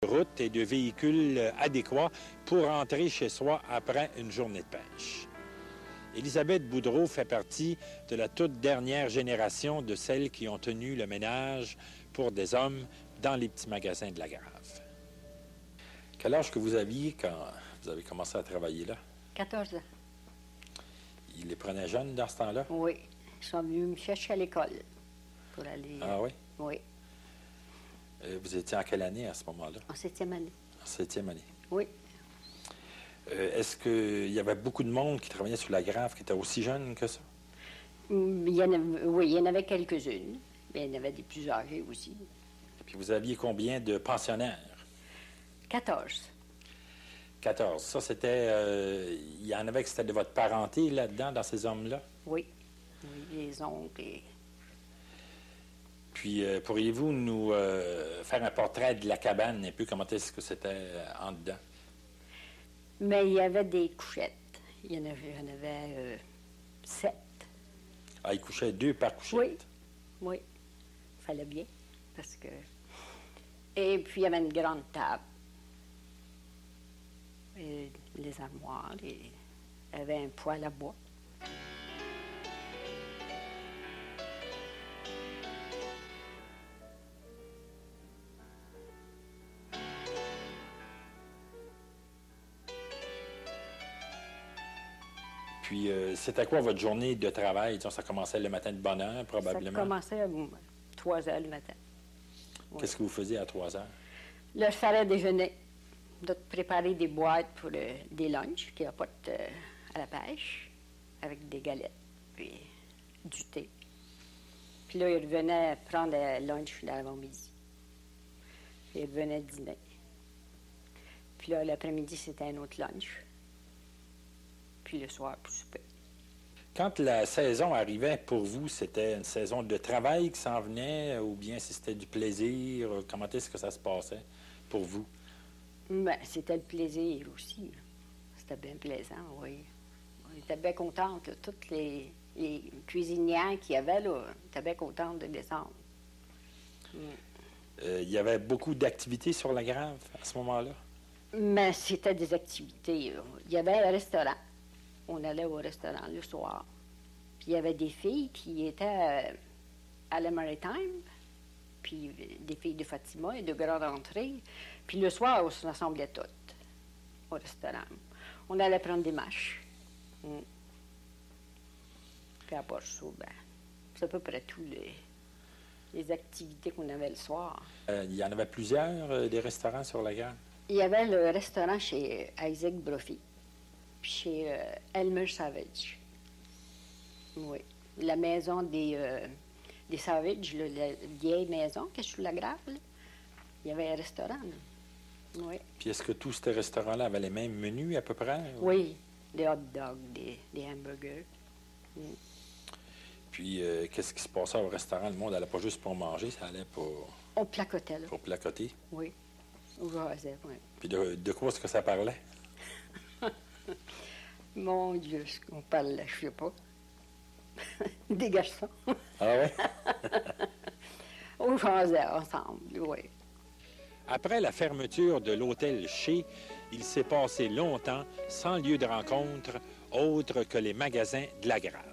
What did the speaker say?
route et de véhicules adéquats pour rentrer chez soi après une journée de pêche. Élisabeth Boudreau fait partie de la toute dernière génération de celles qui ont tenu le ménage pour des hommes dans les petits magasins de la Grave. Quel âge que vous aviez quand vous avez commencé à travailler là? 14 ans. Ils les prenaient jeunes dans ce temps-là? Oui. Ils sont venus me chercher à l'école pour aller... Ah oui? Oui. Vous étiez en quelle année à ce moment-là? En 7e année. En 7e année. Oui. Est-ce qu'il y avait beaucoup de monde qui travaillait sur la Grave qui était aussi jeune que ça? Il y en avait, oui, il y en avait quelques-unes. Mais il y en avait des plus âgés aussi. Puis vous aviez combien de pensionnaires? 14. 14. Ça, c'était... il y en avait que c'était de votre parenté là-dedans, dans ces hommes-là? Oui. Oui, les oncles et... Puis, pourriez-vous nous faire un portrait de la cabane, un peu, comment est-ce que c'était en dedans? Mais il y avait des couchettes. Il y en avait 7. Ah, ils couchaient 2 par couchette? Oui. Oui. Il fallait bien, parce que... Et puis, il y avait une grande table. Et les armoires, il y avait un poêle à bois. Puis, c'était quoi votre journée de travail? Disons, ça commençait le matin de bonne heure, probablement? Ça commençait à 3 heures le matin. Qu'est-ce que vous faisiez à 3 heures? Là, je faisais déjeuner, de préparer des boîtes pour des lunchs qui apportent à la pêche, avec des galettes, puis du thé. Puis là, il revenait prendre le lunch d'avant-midi. Puis il revenait dîner. Puis là, l'après-midi, c'était un autre lunch. Puis le soir, pour souper. Quand la saison arrivait pour vous, c'était une saison de travail qui s'en venait ou bien si c'était du plaisir? Comment est-ce que ça se passait pour vous? Ben, c'était le plaisir aussi. C'était bien plaisant, oui. On était bien contentes. Là. Toutes les cuisinières qu'il y avait, là, étaient bien contentes de descendre. Il y avait beaucoup d'activités sur la Grave à ce moment-là? Mais c'était des activités. Il y avait un restaurant. On allait au restaurant le soir. Puis il y avait des filles qui étaient à la Maritime, puis des filles de Fatima et de Grande Entrée. Puis le soir, on se rassemblait toutes au restaurant. On allait prendre des mâches. Puis à part ça, ben, c'est à peu près tous les activités qu'on avait le soir. Il y en avait plusieurs, des restaurants sur la Grave? Il y avait le restaurant chez Isaac Brophy, puis chez Elmer Savage. Oui. La maison des Savage, là, la vieille maison qui est sur la Grave, là, il y avait un restaurant. Là. Oui. Puis est-ce que tous ces restaurants-là avaient les mêmes menus à peu près? Oui, des hot dogs, des hamburgers. Puis qu'est-ce qui se passait au restaurant? Le monde n'allait pas juste pour manger, ça allait pour... On placotait, là. Pour placoter? Oui. On jasait, oui. Puis de quoi est-ce que ça parlait? Mon Dieu, ce qu'on parlait, je sais pas. Des garçons. Ah ouais? On jasait ensemble, oui. Après la fermeture de l'hôtel Chez, il s'est passé longtemps sans lieu de rencontre autre que les magasins de la Grave.